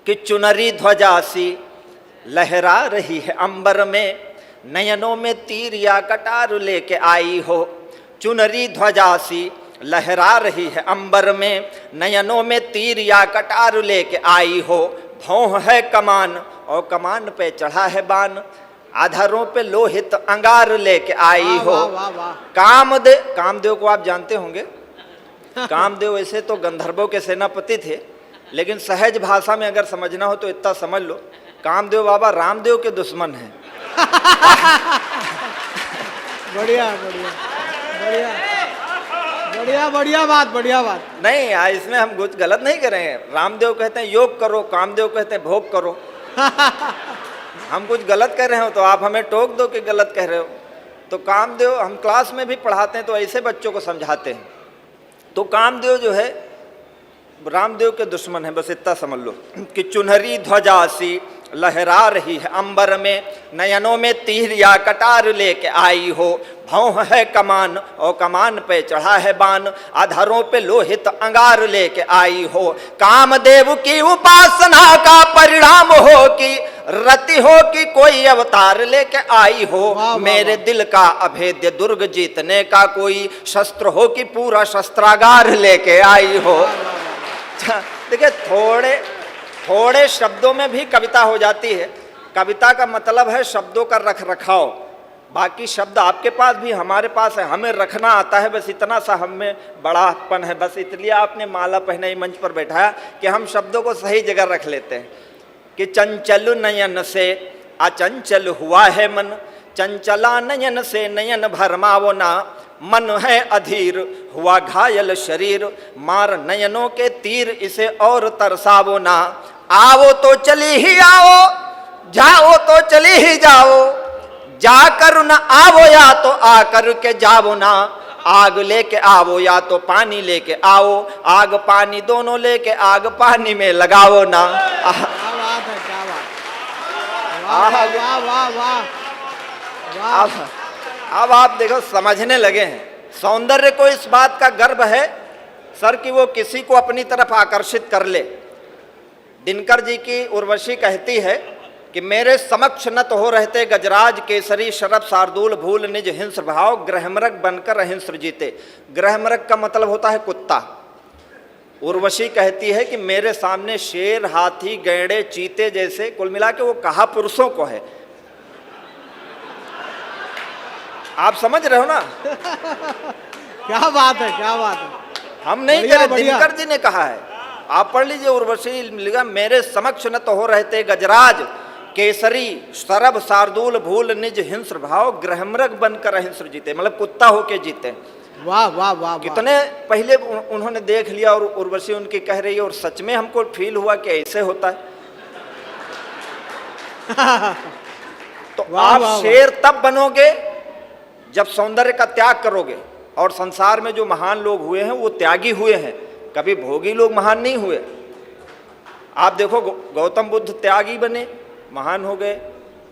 कि चुनरी ध्वजा सी लहरा रही है अंबर में, नयनों में तीर या कटार लेके आई हो। चुनरी ध्वजा सी लहरा रही है अंबर में, नयनों में तीर या कटार लेके आई हो। भौं है कमान और कमान पे चढ़ा है बाण, आधारों पे लोहित अंगार लेके आई हो। कामदेव को आप जानते होंगे। कामदेव वैसे तो गंधर्वों के सेनापति थे, लेकिन सहज भाषा में अगर समझना हो तो इतना समझ लो, कामदेव बाबा रामदेव के दुश्मन हैं। बढ़िया बढ़िया बढ़िया बढ़िया बढ़िया बात, बढ़िया बात। नहीं, इसमें हम कुछ गलत नहीं करेंगे। रामदेव कहते हैं योग करो, कामदेव कहते हैं भोग करो। हम कुछ गलत कर रहे हो तो आप हमें टोक दो कि गलत कह रहे हो। तो कामदेव, हम क्लास में भी पढ़ाते हैं तो ऐसे बच्चों को समझाते हैं। तो कामदेव जो है रामदेव के दुश्मन है, बस इतना समझ लो। कि चुनरी ध्वजा सी लहरा रही है अंबर में, नयनों में तीर या कटार लेके आई हो। भौं है कमान और कमान पे चढ़ा है बाण, आधारों पे लोहित अंगार लेके आई हो। कामदेव की उपासना का परिणाम हो कि रति हो कि कोई अवतार लेके आई हो। मेरे दिल का अभेद्य दुर्ग जीतने का कोई शस्त्र हो कि पूरा शस्त्रागार लेके आई हो। देखिए, थोड़े शब्दों में भी कविता हो जाती है। कविता का मतलब है शब्दों का रख रखाव। बाकी शब्द आपके पास भी हमारे पास है, हमें रखना आता है, बस इतना सा हम में बड़ापन है। बस इसलिए आपने माला पहने मंच पर बैठाया कि हम शब्दों को सही जगह रख लेते हैं। कि चंचल नयन से अचंचल हुआ है मन, चंचला नयन से नयन भरमावो ना। मन है अधीर हुआ घायल शरीर, मार नयनों के तीर इसे और तरसावो ना। आओ तो चली ही आओ, जाओ तो चली ही जाओ, जाकर न आवो या तो आकर के जाओ ना। आग लेके आवो या तो पानी लेके आओ, आग पानी दोनों लेके आग पानी में लगाओ ना। अब आप देखो समझने लगे हैं। सौंदर्य को इस बात का गर्व है सर कि वो किसी को अपनी तरफ आकर्षित कर ले। दिनकर जी की उर्वशी कहती है कि मेरे समक्ष नत हो रहते गजराज केसरी, शरब शार्दूल भूल निज हिंस भाव, ग्रहमृग बनकर अहिंस जीते। ग्रहमृग का मतलब होता है कुत्ता। उर्वशी कहती है कि मेरे सामने शेर, हाथी, गैंडे, चीते जैसे, कुल मिला के वो कहा पुरुषों को है। आप समझ रहे हो ना? क्या बात है, क्या बात है। हम नहीं कह रहे, दिनकर जी ने कहा है। आप पढ़ लीजिए उर्वशी लिखा, मेरे समक्ष न तो हो रहते गजराज केसरी, शरब शार्दूल भूल निज हिंस भाव, ग्रहमृग बनकर अहिंस जीते। मतलब कुत्ता होके जीते। वाह वाह वाह। कितने पहले उन्होंने देख लिया और उर्वशी उनकी कह रही है, और सच में हमको फील हुआ कि ऐसे होता है। तो आप शेर तब बनोगे जब सौंदर्य का त्याग करोगे। और संसार में जो महान लोग हुए हैं वो त्यागी हुए हैं, कभी भोगी लोग महान नहीं हुए। आप देखो, गौतम बुद्ध त्यागी बने, महान हो गए।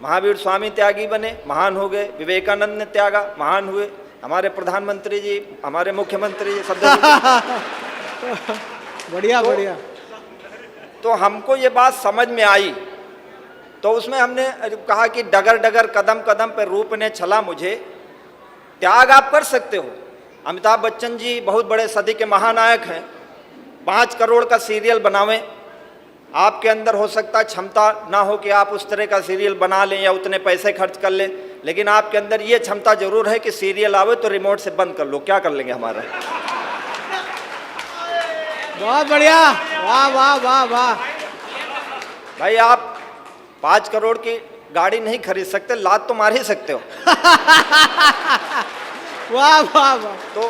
महावीर स्वामी त्यागी बने, महान हो गए। विवेकानंद ने त्यागा, महान हुए। हमारे प्रधानमंत्री जी, हमारे मुख्यमंत्री जी, सब बढ़िया बढ़िया। तो हमको ये बात समझ में आई। तो उसमें हमने कहा कि डगर डगर कदम कदम पे रूप ने छला मुझे। त्याग आप कर सकते हो। अमिताभ बच्चन जी बहुत बड़े सदी के महानायक हैं। 5 करोड़ का सीरियल बनावें, आपके अंदर हो सकता है क्षमता ना हो कि आप उस तरह का सीरियल बना लें या उतने पैसे खर्च कर लें, लेकिन आपके अंदर ये क्षमता जरूर है कि सीरियल आवे तो रिमोट से बंद कर लो। क्या कर लेंगे हमारा? बहुत बढ़िया, वाह वाह वाह वाह। भाई, आप 5 करोड़ की गाड़ी नहीं खरीद सकते, लात तो मार ही सकते हो। वाह वाह वाह। तो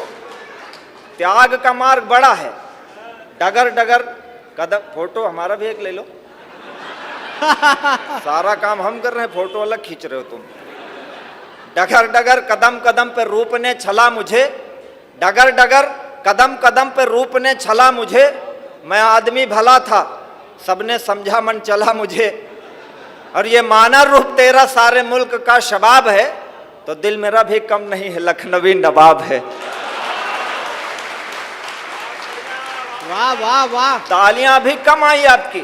त्याग का मार्ग बड़ा है। डगर डगर कदम, फोटो हमारा भी एक ले लो। सारा काम हम कर रहे हैं, फोटो अलग खींच रहे हो तुम। डगर डगर कदम कदम पे रूप ने छला मुझे, डगर डगर कदम कदम पे रूप ने छला मुझे। मैं आदमी भला था, सबने समझा मन चला मुझे। और ये माना रूप तेरा सारे मुल्क का शबाब है, तो दिल मेरा भी कम नहीं है, लखनवी नवाब है। वाह वाह वाह। तालियां भी कम आई आपकी।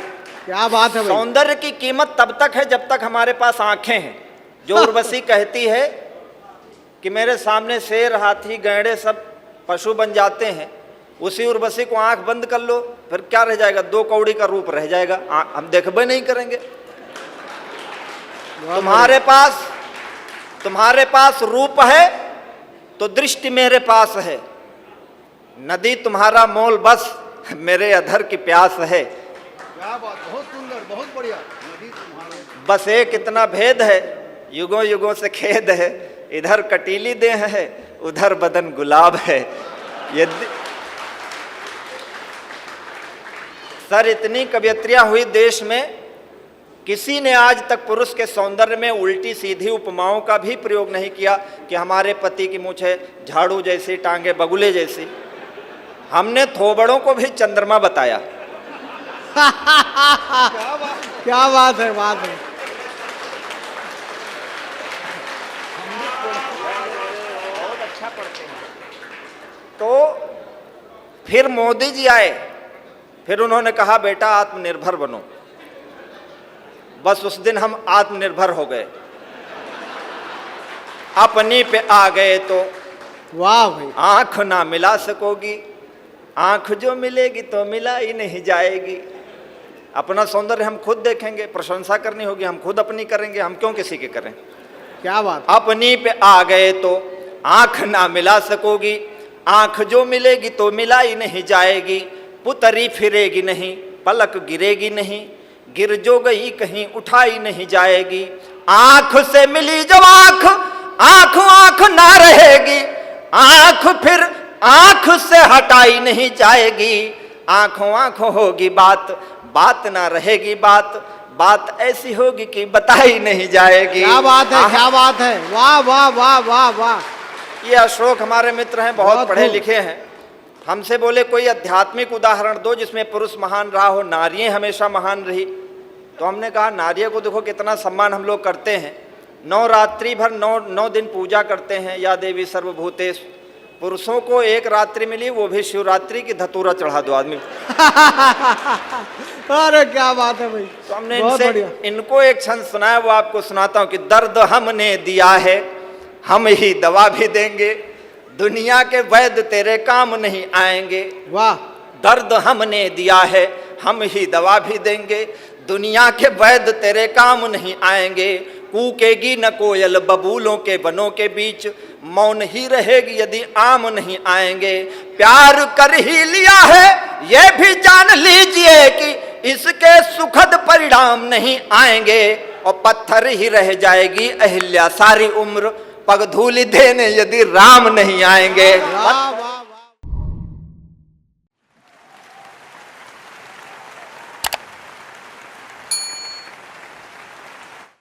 क्या बात है भाई। सौंदर्य की कीमत तब तक है जब तक हमारे पास आंखें हैं। जो उर्वशी कहती है कि मेरे सामने शेर, हाथी, गैंडे सब पशु बन जाते हैं, उसी उर्वशी को आंख बंद कर लो, फिर क्या रह जाएगा? 2 कौड़ी का रूप रह जाएगा, हम देखबे नहीं करेंगे। तुम्हारे पास रूप है तो दृष्टि मेरे पास है। नदी तुम्हारा मोल बस मेरे अधर की प्यास है। क्या बात, बहुत सुंदर, बहुत बढ़िया। नदी तुम्हारे बस एक इतना भेद है, युगों युगों से खेद है, इधर कटीली देह है, उधर बदन गुलाब है। यदि सर इतनी कवियत्रियां हुई देश में, किसी ने आज तक पुरुष के सौंदर्य में उल्टी सीधी उपमाओं का भी प्रयोग नहीं किया कि हमारे पति की मूंछें झाड़ू जैसी, टांगे बगुले जैसी। हमने थोबड़ों को भी चंद्रमा बताया। क्या बात है, बात है। बहुत अच्छा पढ़ते हैं। तो फिर मोदी जी आए, फिर उन्होंने कहा बेटा आत्मनिर्भर बनो। बस उस दिन हम आत्मनिर्भर हो गए, अपनी पे आ गए। तो वाह भाई। आंख ना मिला सकोगी, आंख जो मिलेगी तो मिला ही नहीं जाएगी। अपना सौंदर्य हम खुद देखेंगे, प्रशंसा करनी होगी हम खुद अपनी करेंगे, हम क्यों किसी की करें। क्या बात। अपनी पे आ गए तो आंख ना मिला सकोगी, आंख जो मिलेगी तो मिला ही नहीं जाएगी। पुतरी फिरेगी नहीं, पलक गिरेगी नहीं, गिर जो गई कहीं उठाई नहीं जाएगी। आंख से मिली जब आंख, आंख आंख ना रहेगी, आंख फिर आंख से हटाई नहीं जाएगी। आंखों आंखों होगी बात, बात ना रहेगी बात, बात ऐसी होगी कि बताई नहीं जाएगी। क्या बात है, क्या बात है। वाह वाह वाह वाह वाह। ये अशोक हमारे मित्र हैं, बहुत पढ़े खूब। लिखे हैं। हमसे बोले कोई आध्यात्मिक उदाहरण दो जिसमें पुरुष महान रहा हो, नारियां हमेशा महान रही। तो हमने कहा नारियों को देखो कितना सम्मान हम लोग करते हैं। नवरात्रि भर 9 दिन पूजा करते हैं, या देवी सर्वभूतेश। पुरुषों को एक रात्रि मिली, वो भी शिवरात्रि की धतूरा चढ़ा दो आदमी। अरे क्या बात है भाई। तो हमने बहुत इनसे बढ़िया। इनको एक छंद सुनाया, वो आपको सुनाता हूँ कि दर्द हमने दिया है, हम ही दवा भी देंगे, दुनिया के वैद्य तेरे काम नहीं आएंगे। वाह। दर्द हमने दिया है, हम ही दवा भी देंगे, दुनिया के वैद्य तेरे काम नहीं आएंगे। कूकेगी न कोयल बबूलों के बनों के बीच, मौन ही रहेगी यदि आम नहीं आएंगे। प्यार कर ही लिया है ये भी जान लीजिए कि इसके सुखद परिणाम नहीं आएंगे, और पत्थर ही रह जाएगी अहिल्या सारी उम्र, पग धूलि देने यदि राम नहीं आएंगे। वाह वाह।